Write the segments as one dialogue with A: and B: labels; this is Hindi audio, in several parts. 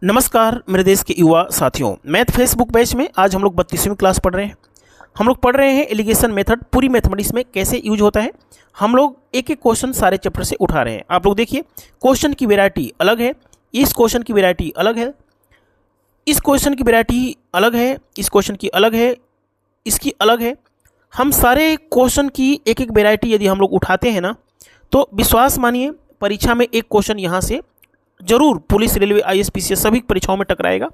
A: नमस्कार मेरे देश के युवा साथियों, मैथ फेसबुक बैच में आज हम लोग 32वीं क्लास पढ़ रहे हैं। हम लोग पढ़ रहे हैं एलिगेशन मेथड पूरी मैथमेटिक्स में कैसे यूज होता है। हम लोग एक एक क्वेश्चन सारे चैप्टर से उठा रहे हैं। आप लोग देखिए, क्वेश्चन की वैरायटी अलग है, इस क्वेश्चन की वैरायटी अलग है, इस क्वेश्चन की वैरायटी अलग है, इस क्वेश्चन की अलग है, इसकी अलग है। हम सारे क्वेश्चन की एक एक वैरायटी यदि हम लोग उठाते हैं ना, तो विश्वास मानिए परीक्षा में एक क्वेश्चन यहाँ से जरूर पुलिस, रेलवे, आईएएस, सभी परीक्षाओं में टकराएगा।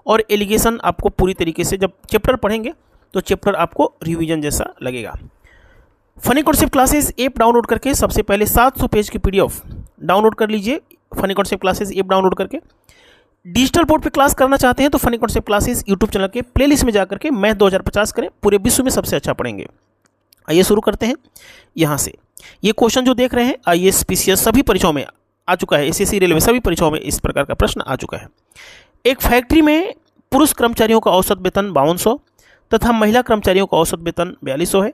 A: और एलिगेशन आपको पूरी तरीके से जब चैप्टर पढ़ेंगे तो चैप्टर आपको रिवीजन जैसा लगेगा। Funny concept classes app download करके सबसे पहले 700 पेज की पीडीएफ डाउनलोड कर लीजिए। Funny concept classes app download करके डिजिटल बोर्ड पे क्लास करना चाहते हैं तो funny concept classes YouTube channel के प्लेलिस्ट में जाकर के मैथ 2050 करें, पूरे विश्व में सबसे अच्छा पढ़ेंगे। आइए शुरू करते हैं। यहाँ से ये क्वेश्चन जो देख रहे हैं आईएएस, पीसीएस सभी परीक्षाओं में आ चुका है, एसएससी, रेलवे सभी परीक्षाओं में इस प्रकार का प्रश्न आ चुका है। एक फैक्ट्री में पुरुष कर्मचारियों का औसत वेतन 5200 तथा महिला कर्मचारियों का औसत वेतन 4200 है।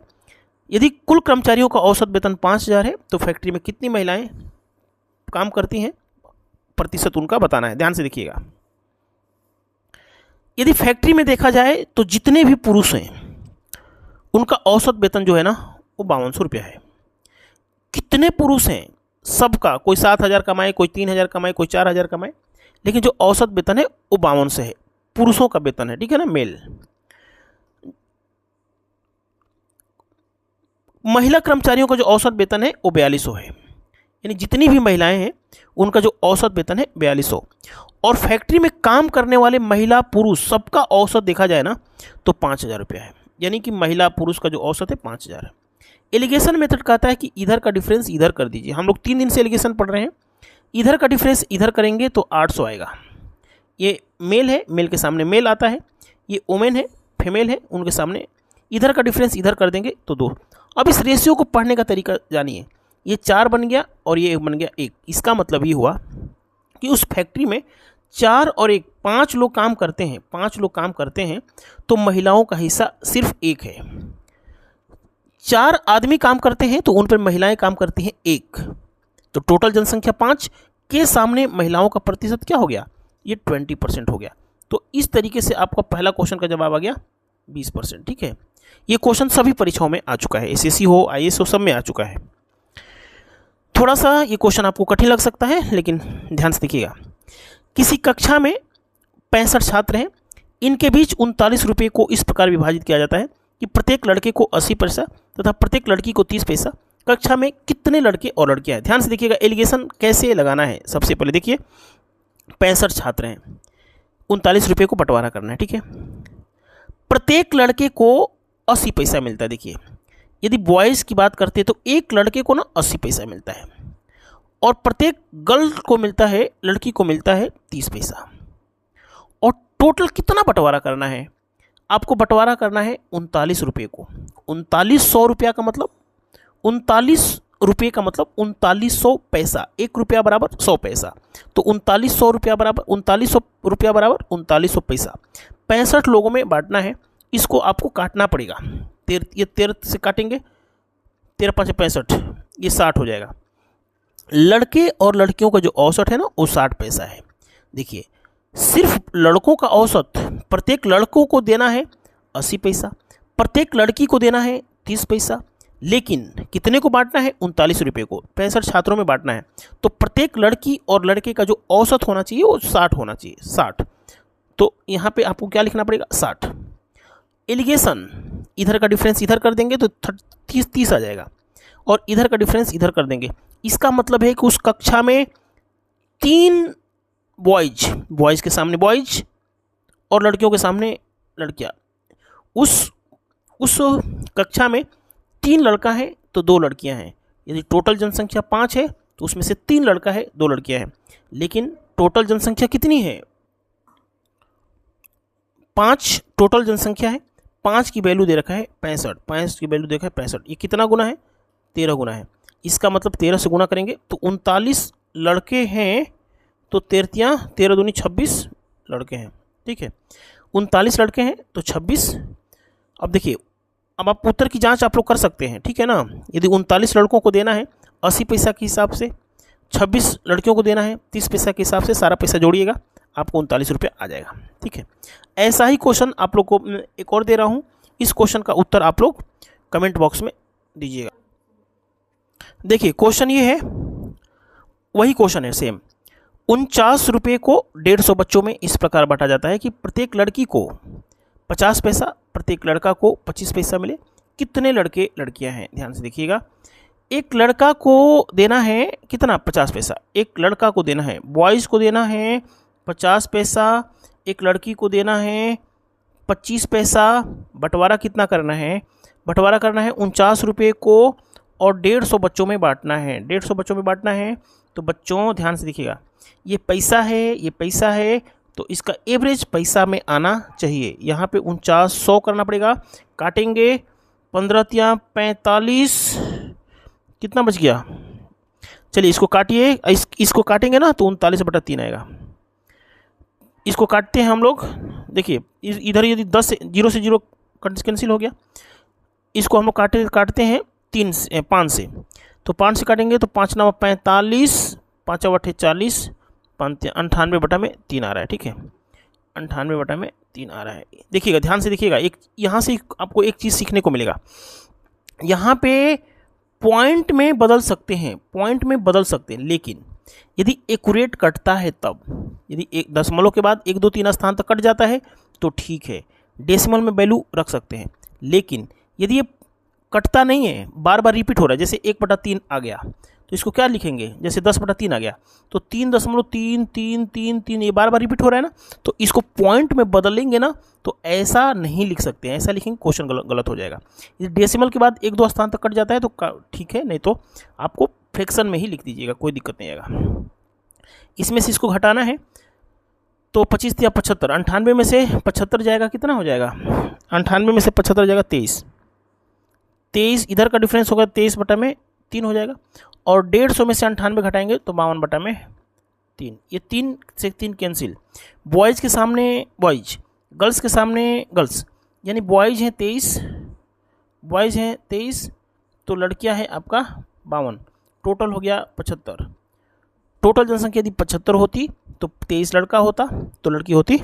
A: यदि कुल कर्मचारियों का औसत वेतन 5000 है तो फैक्ट्री में कितनी महिलाएं काम करती हैं, प्रतिशत उनका बताना है। ध्यान से देखिएगा। यदि फैक्ट्री में देखा जाए तो जितने भी पुरुष हैं उनका औसत वेतन जो है ना वो 5200 रुपया है। कितने पुरुष हैं सबका, कोई 7000 कमाए, कोई 3000 कमाए, कोई 4000 कमाए, लेकिन जो औसत वेतन है वो 5200 है, पुरुषों का वेतन है, ठीक है ना, मेल। महिला कर्मचारियों का जो औसत वेतन है वो 4200 है, यानी जितनी भी महिलाएं हैं उनका जो औसत वेतन है 4200। और फैक्ट्री में काम करने वाले महिला पुरुष सबका औसत देखा जाए ना तो 5000 रुपया है, यानी कि महिला पुरुष का जो औसत है 5000 है। एलिगेशन मेथड कहता है कि इधर का डिफरेंस इधर कर दीजिए। हम लोग 3 दिन से एलिगेशन पढ़ रहे हैं। इधर का डिफरेंस इधर करेंगे तो 800 आएगा। ये मेल है, मेल के सामने मेल आता है, ये वुमेन है, फीमेल है, उनके सामने इधर का डिफरेंस इधर कर देंगे तो 2। अब इस रेशियो को पढ़ने का तरीका जानिए। ये 4 बन गया और ये बन गया 1। इसका मतलब ये हुआ कि उस फैक्ट्री में 4 और 1 5 लोग काम करते हैं, 5 लोग काम करते हैं तो महिलाओं का हिस्सा सिर्फ 1 है। 4 आदमी काम करते हैं तो उन पर महिलाएं काम करती हैं 1, तो टोटल जनसंख्या 5 के सामने महिलाओं का प्रतिशत क्या हो गया, ये 20% हो गया। तो इस तरीके से आपका पहला क्वेश्चन का जवाब आ गया 20%। ठीक है, ये क्वेश्चन सभी परीक्षाओं में आ चुका है, एसएससी हो, आईएएस हो, सब में आ चुका है। थोड़ा सा ये क्वेश्चन आपको कठिन लग सकता है, लेकिन ध्यान से देखिएगा। किसी कक्षा में 65 छात्र हैं, इनके बीच 39 रुपये को इस प्रकार विभाजित किया जाता है कि प्रत्येक लड़के को 80 पैसा तथा प्रत्येक लड़की को 30 पैसा। कक्षा में कितने लड़के और लड़कियां हैं? ध्यान से देखिएगा एलिगेशन कैसे लगाना है। सबसे पहले देखिए, 65 छात्र हैं, 39 रुपये को बंटवारा करना है, ठीक है। प्रत्येक लड़के को 80 पैसा मिलता है। देखिए, यदि बॉयज़ की बात करते हैं तो एक लड़के को ना 80 पैसा मिलता है और प्रत्येक गर्ल को मिलता है, लड़की को मिलता है 30 पैसा। और टोटल कितना बंटवारा करना है? आपको बंटवारा करना है 39 रुपये को। 3900 रुपया का मतलब 39 रुपये का मतलब 3900 पैसा। 1 रुपया बराबर 100 पैसा, तो 3900 रुपया बराबर 3900 रुपया बराबर 3900 पैसा। 65 लोगों में बांटना है। इसको आपको काटना पड़ेगा। ये 13 से काटेंगे, 13 5 65, ये 60 हो जाएगा। लड़के और लड़कियों का जो औसत है ना वो 60 पैसा है। देखिए, सिर्फ लड़कों का औसत प्रत्येक लड़कों को देना है 80 पैसा, प्रत्येक लड़की को देना है 30 पैसा, लेकिन कितने को बांटना है? 39 रुपये को 65 छात्रों में बांटना है। तो प्रत्येक लड़की और लड़के का जो औसत होना चाहिए वो 60 होना चाहिए, 60। तो यहाँ पे आपको क्या लिखना पड़ेगा? 60। एलिगेशन, इधर का डिफरेंस इधर कर देंगे तो 30 आ जाएगा और इधर का डिफरेंस इधर कर देंगे। इसका मतलब है कि उस कक्षा में 3 बॉयज़ के सामने बॉयज़ और लड़कियों के सामने लड़कियां। उस कक्षा में 3 लड़का है तो 2 लड़कियां हैं। यदि टोटल जनसंख्या 5 है तो उसमें से 3 लड़का है, 2 लड़कियां हैं। लेकिन टोटल जनसंख्या कितनी है? 5 टोटल जनसंख्या है। 5 की वैल्यू दे रखा है 65, 5 की वैल्यू देखा है 65। ये कितना गुना है? 13 गुना है। इसका मतलब 13 से गुना करेंगे तो 39 लड़के हैं, तो 13 दूनी 26 लड़के हैं, ठीक है। 39 लड़के हैं तो 26। अब देखिए, अब आप उत्तर की जांच आप लोग कर सकते हैं, ठीक है ना। यदि 39 लड़कों को देना है 80 पैसा के हिसाब से, 26 लड़कियों को देना है 30 पैसा के हिसाब से, सारा पैसा जोड़िएगा आपको 39 रुपये आ जाएगा। ठीक है, ऐसा ही क्वेश्चन आप लोग को एक और दे रहा हूँ, इस क्वेश्चन का उत्तर आप लोग कमेंट बॉक्स में दीजिएगा। देखिए क्वेश्चन ये है, वही क्वेश्चन है सेम। 49 रुपये को 150 बच्चों में इस प्रकार बांटा जाता है कि प्रत्येक लड़की को 50 पैसा, प्रत्येक लड़का को 25 पैसा मिले। कितने लड़के लड़कियां हैं? ध्यान से देखिएगा। एक लड़का को देना है कितना? 50 पैसा। एक लड़का को देना है, बॉयज़ को देना है 50 पैसा, एक लड़की को देना है 25 पैसा। बंटवारा कितना करना है? बंटवारा करना है 49 रुपये को और 150 बच्चों में बांटना है। 150 बच्चों में बांटना है। तो बच्चों ध्यान से देखिएगा, ये पैसा है, ये पैसा है, तो इसका एवरेज पैसा में आना चाहिए। यहाँ पे 49 100 करना पड़ेगा। काटेंगे 15 तियाँ 45, कितना बच गया? चलिए इसको काटिए, इसको काटेंगे ना तो 39/3 आएगा। इसको काटते हैं हम लोग। देखिए इधर यदि 10 0 से 0 कैंसिल हो गया, इसको हम लोग काटते हैं 5 से। तो 5 से काटेंगे तो 5 9 45, 5 8 40, 98/3 आ रहा है। ठीक है, 98/3 आ रहा है। देखिएगा, ध्यान से देखिएगा, एक यहाँ से आपको एक चीज़ सीखने को मिलेगा। यहाँ पे पॉइंट में बदल सकते हैं, पॉइंट में बदल सकते हैं, लेकिन यदि एक्यूरेट कटता है तब, यदि एक दशमलव के बाद 1 2 3 स्थान तक कट जाता है तो ठीक है, डेसिमल में वैल्यू रख सकते हैं। लेकिन यदि ये कटता नहीं है, बार बार रिपीट हो रहा है, जैसे 1/3 आ गया तो इसको क्या लिखेंगे? जैसे 10/3 आ गया तो 3.333 ये बार बार रिपीट हो रहा है ना, तो इसको पॉइंट में बदलेंगे ना तो ऐसा नहीं लिख सकते हैं। ऐसा लिखेंगे क्वेश्चन गलत हो जाएगा। यदि डेसिमल के बाद 1 2 स्थान तक कट जाता है तो ठीक है, नहीं तो आपको फ्रैक्शन में ही लिख दीजिएगा, कोई दिक्कत नहीं आएगा। इसमें से इसको घटाना है तो 25 या 75, 98 में से 75 जाएगा, कितना हो जाएगा? 98 में से 75 जाएगा 23, इधर का डिफरेंस होगा 23/3 हो जाएगा। और 150 में से 98 घटाएंगे तो 52/3। ये 3 से 3 कैंसिल। बॉयज़ के सामने बॉयज़, गर्ल्स के सामने गर्ल्स, यानी बॉयज़ हैं 23, बॉयज़ हैं 23, तो लड़कियां हैं आपका 52, टोटल हो गया 75। टोटल जनसंख्या यदि 75 होती तो 23 लड़का होता तो लड़की होती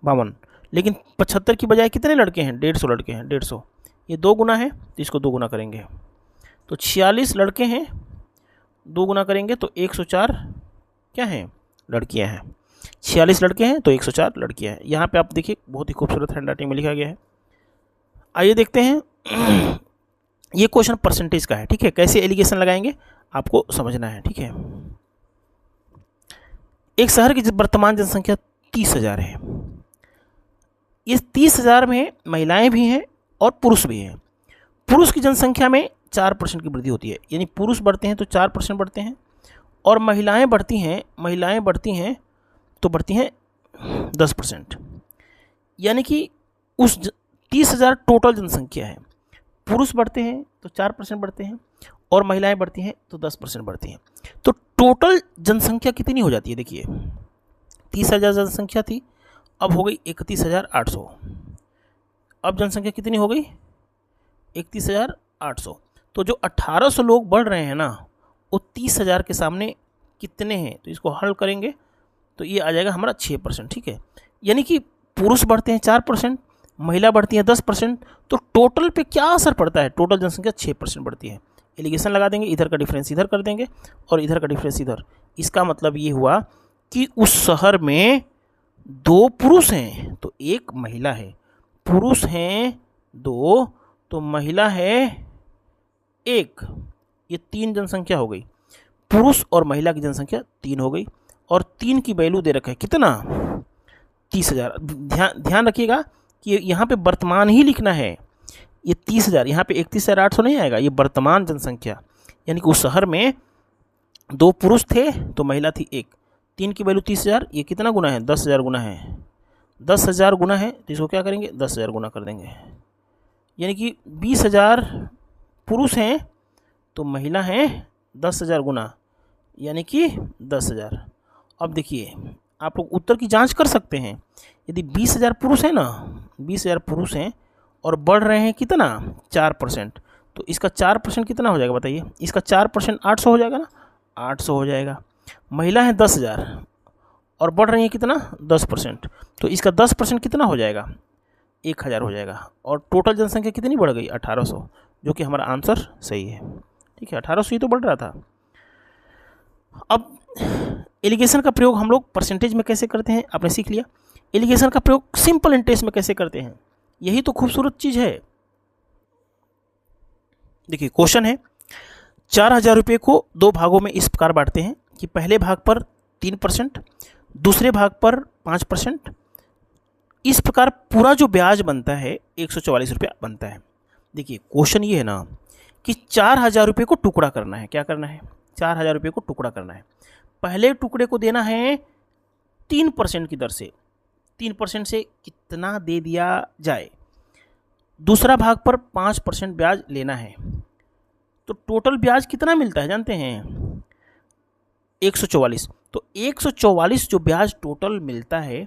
A: 52, लेकिन 75 की बजाय कितने लड़के हैं? 150 लड़के हैं, 150। ये 2 गुना है तो इसको 2 गुना करेंगे तो 46 लड़के हैं, 2 गुना करेंगे तो 104 क्या हैं? लड़कियां हैं। 46 लड़के हैं तो 104 लड़कियां हैं। यहाँ पे आप देखिए बहुत ही खूबसूरत हैंडराइटिंग में लिखा गया है। आइए देखते हैं ये क्वेश्चन परसेंटेज का है। ठीक है, कैसे एलिगेशन लगाएंगे आपको समझना है। ठीक है, एक शहर की वर्तमान जनसंख्या 30,000 है। इस 30,000 में महिलाएं भी हैं और पुरुष भी हैं। पुरुष की जनसंख्या में 4% की वृद्धि होती है, यानी पुरुष बढ़ते हैं तो 4% बढ़ते हैं, और महिलाएं बढ़ती हैं तो बढ़ती हैं 10%। यानी कि उस 30,000 टोटल जनसंख्या है, पुरुष बढ़ते हैं तो 4% बढ़ते हैं और महिलाएं बढ़ती हैं तो 10% बढ़ती हैं। तो टोटल जनसंख्या कितनी हो जाती है? देखिए 30,000 जनसंख्या थी, अब हो गई 31,800। अब जनसंख्या कितनी हो गई? 31,800। तो जो 1,800 लोग बढ़ रहे हैं ना, वो 30,000 के सामने कितने हैं? तो इसको हल करेंगे तो ये आ जाएगा हमारा 6%। ठीक है, यानी कि पुरुष बढ़ते हैं 4%, महिला बढ़ती है 10%, तो टोटल पे क्या असर पड़ता है? टोटल जनसंख्या 6% बढ़ती है। एलिगेशन लगा देंगे, इधर का डिफरेंस इधर कर देंगे और इधर का डिफरेंस इधर। इसका मतलब ये हुआ कि उस शहर में 2 पुरुष हैं तो 1 महिला है। पुरुष हैं 2 तो महिला है 1, ये 3 जनसंख्या हो गई। पुरुष और महिला की जनसंख्या 3 हो गई और 3 की वैल्यू दे रखा है कितना? 30,000। ध्यान रखिएगा कि यहाँ पे वर्तमान ही लिखना है। ये 30,000 यहाँ पे 31,800 नहीं आएगा, ये वर्तमान जनसंख्या, यानी कि उस शहर में 2 पुरुष थे तो महिला थी 1। 3 की वैल्यू 30,000, ये कितना गुना है? 10,000 गुना है। 10,000 गुना है तो इसको क्या करेंगे? 10,000 गुना कर देंगे, यानी कि 20,000 पुरुष हैं तो महिला हैं 10,000 गुना, यानी कि 10,000। अब देखिए आप लोग उत्तर की जांच कर सकते हैं। यदि 20,000 पुरुष हैं ना, 20,000 पुरुष हैं और बढ़ रहे हैं कितना? 4%, तो इसका 4% कितना हो जाएगा बताइए? इसका 4% 800 हो जाएगा ना, 800 हो जाएगा। महिला है 10,000 और बढ़ रही है कितना 10%, तो इसका 10% कितना हो जाएगा 1000 हो जाएगा। और टोटल जनसंख्या कितनी बढ़ गई 1800, जो कि हमारा आंसर सही है। ठीक है, 1800 ही तो बढ़ रहा था। अब एलिगेशन का प्रयोग हम लोग परसेंटेज में कैसे करते हैं आपने सीख लिया। एलिगेशन का प्रयोग सिंपल इंटरेस्ट में कैसे करते हैं, यही तो खूबसूरत चीज़ है। देखिए क्वेश्चन है 4000 रुपये को 2 भागों में इस प्रकार बांटते हैं कि पहले भाग पर 3%, दूसरे भाग पर 5%। इस प्रकार पूरा जो ब्याज बनता है 144 रुपया बनता है। देखिए क्वेश्चन ये है ना कि 4000 रुपये को टुकड़ा करना है। क्या करना है 4000 रुपये को टुकड़ा करना है। पहले टुकड़े को देना है 3% की दर से, 3% से कितना दे दिया जाए। दूसरा भाग पर 5% ब्याज लेना है। तो टोटल ब्याज कितना मिलता है जानते हैं 144। तो 144 जो ब्याज टोटल मिलता है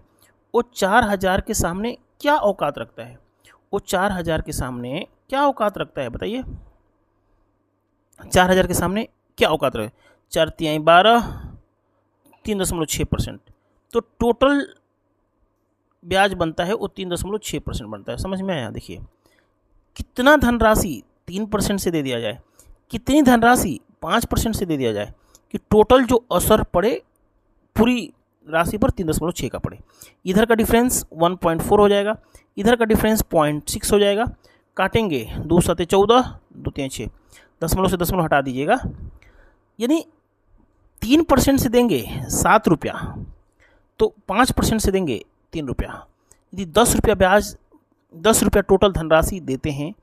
A: वो 4000 के सामने क्या औकात रखता है, वो 4000 के सामने क्या औकात रखता है बताइए। 4000 के सामने क्या औकात रखता है, 4 तिहाई 12, 3.6%। तो टोटल ब्याज बनता है वो 3.6% बनता है। समझ में आया। देखिए कितना धनराशि 3% से दे दिया जाए, कितनी धनराशि 5% से दे दिया जाए, कि टोटल जो असर पड़े पूरी राशि पर 3.6 का पड़े। इधर का डिफरेंस 1.4 हो जाएगा, इधर का डिफरेंस 0.6 हो जाएगा। काटेंगे 2 7 14, 2 3 6, दशमलव से दशमलव हटा दीजिएगा। यानी 3% से देंगे 7 रुपया, तो 5% से देंगे 3 रुपया। यदि 10 रुपया ब्याज 10 रुपया टोटल धनराशि देते हैं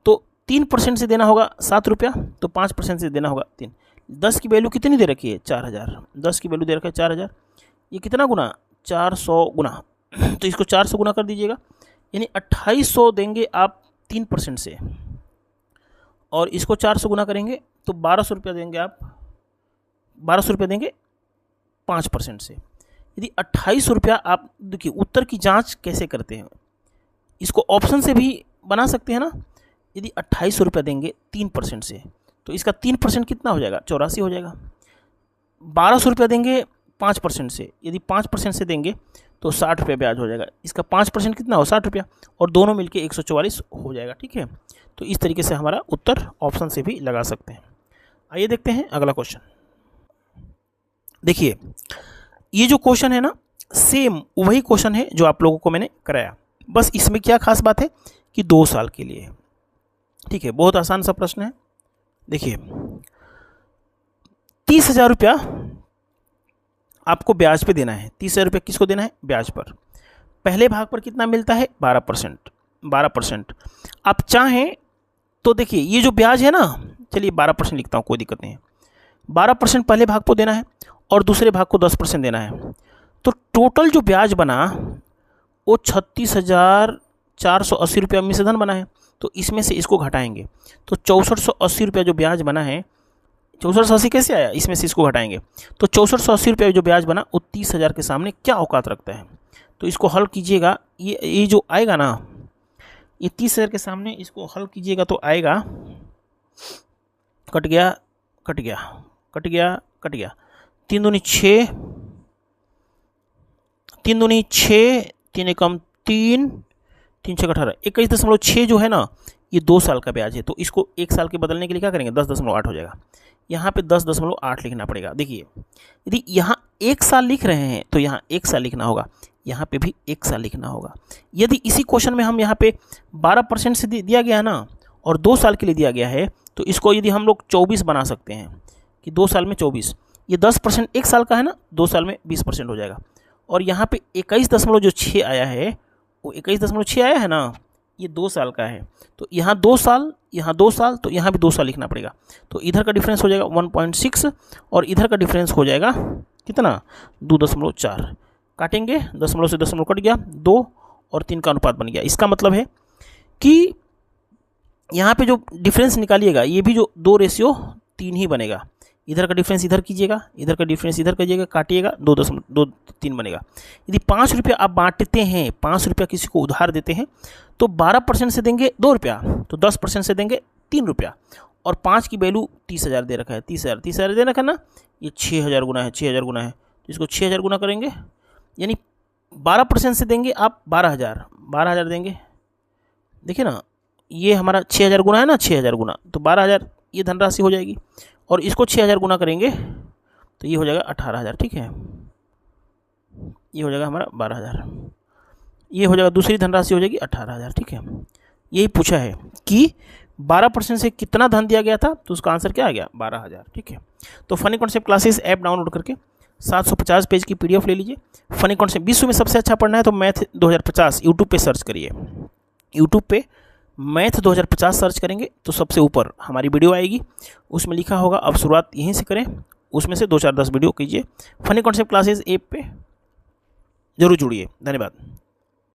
A: तो 3% से देना होगा 7 रुपया, तो 5% से देना होगा 3। 10 की वैल्यू कितनी दे रखी है 4000, 10 की वैल्यू दे रखा है 4000। ये कितना गुना 400 गुना, तो इसको 400 गुना कर दीजिएगा। यानी 2800 देंगे आप 3% से, और इसको 400 गुना करेंगे तो 1200 रुपया देंगे आप, 1200 रुपया देंगे 5% से। यदि 2800 रुपया आप देखिए उत्तर की जांच कैसे करते हैं, इसको ऑप्शन से भी बना सकते हैं ना। यदि 2800 रुपया देंगे 3% से तो इसका 3% कितना हो जाएगा 84 हो जाएगा। 1200 रुपया देंगे 5% से, यदि 5% से देंगे तो 60 रुपया ब्याज हो जाएगा। इसका 5% कितना हो 60 रुपया, और दोनों मिलके 144 हो जाएगा। ठीक है, तो इस तरीके से हमारा उत्तर ऑप्शन से भी लगा सकते हैं। आइए देखते हैं अगला क्वेश्चन। देखिए ये जो क्वेश्चन है ना सेम वही क्वेश्चन है जो आप लोगों को मैंने कराया, बस इसमें क्या खास बात है कि 2 साल के लिए। ठीक है, बहुत आसान सा प्रश्न है। देखिए 30,000 रुपया आपको ब्याज पे देना है। 30,000 रुपया किसको देना है ब्याज पर। पहले भाग पर कितना मिलता है 12%। आप चाहें तो देखिए ये जो ब्याज है ना, चलिए 12% लिखता हूँ, कोई दिक्कत नहीं है। 12% पहले भाग को देना है और दूसरे भाग को 10% देना है। तो टोटल जो ब्याज बना वो 36,480 रुपया मिश्रधन बना है। तो इसमें से इसको घटाएंगे तो 6480 रुपया जो ब्याज बना है, 6480 कैसे आया, इसमें से इसको घटाएंगे तो 6480 रुपया जो ब्याज बना वो 30,000 के सामने क्या औकात रखता है। तो इसको हल कीजिएगा, ये जो आएगा ना, ये 30,000 के सामने इसको हल कीजिएगा तो आएगा, कट गया 3 दूनी 6, 3 दूनी 6, 3 एकम 3, 3 6 18, 21.6 जो है ना ये 2 साल का ब्याज है। तो इसको 1 साल के बदलने के लिए क्या करेंगे 10.8 हो जाएगा। यहाँ पे 10.8 लिखना पड़ेगा। देखिए यदि यहाँ 1 साल लिख रहे हैं तो यहाँ 1 साल लिखना होगा, यहाँ पे भी 1 साल लिखना होगा। यदि इसी क्वेश्चन में हम यहाँ पे 12% से दिया गया है ना और 2 साल के लिए दिया गया है, तो इसको यदि हम लोग 24 बना सकते हैं कि 2 साल में 24, ये 10% 1 साल का है ना, 2 साल में 20% हो जाएगा। और यहाँ पे 21.6 आया है, वो 21.6 आया है ना, ये 2 साल का है। तो यहाँ 2 साल, यहाँ 2 साल, तो यहाँ भी 2 साल लिखना पड़ेगा। तो इधर का डिफरेंस हो जाएगा 1.6 और इधर का डिफरेंस हो जाएगा कितना 2.4। काटेंगे, दशमलव से दशमलव कट गया, 2 और 3 का अनुपात बन गया। इसका मतलब है कि यहाँ पे जो डिफरेंस निकालिएगा ये भी जो 2:3 ही बनेगा। इधर का डिफरेंस इधर कीजिएगा, इधर का डिफरेंस इधर कीजिएगा, काटिएगा, 2.3 बनेगा। यदि 5 रुपया आप बांटते हैं, 5 रुपया किसी को उधार देते हैं तो 12% से देंगे 2 रुपया, तो 10% से देंगे 3 रुपया। और 5 की वैल्यू 30,000 दे रखा है, 30,000 दे रखा है ना, ये 6,000 गुना है, 6,000 गुना है इसको 6000 गुना करेंगे, यानी 12% से देंगे आप 12,000 देंगे। देखिए ना, ये हमारा 6000 गुना है ना, 6000 गुना, तो 12,000 ये धनराशि हो जाएगी, और इसको 6000 गुना करेंगे तो ये हो जाएगा 18,000। ठीक है, ये हो जाएगा हमारा 12,000, ये हो जाएगा दूसरी धनराशि हो जाएगी 18,000। ठीक है, यही पूछा है कि 12% से कितना धन दिया गया था, तो उसका आंसर क्या आ गया, 12,000। ठीक है, तो funny concept classes app download करके 750 पेज की PDF ले लीजिए। फनी कॉन्सेप्ट विश्व में सबसे अच्छा पढ़ना है तो मैथ 2050 यूट्यूब पे सर्च करिए। यूट्यूब पे मैथ 2050 सर्च करेंगे तो सबसे ऊपर हमारी वीडियो आएगी, उसमें लिखा होगा अब शुरुआत यहीं से करें, उसमें से 2-4-10 वीडियो कीजिए। फनी कॉन्सेप्ट क्लासेस ऐप पे जरूर जुड़िए। धन्यवाद।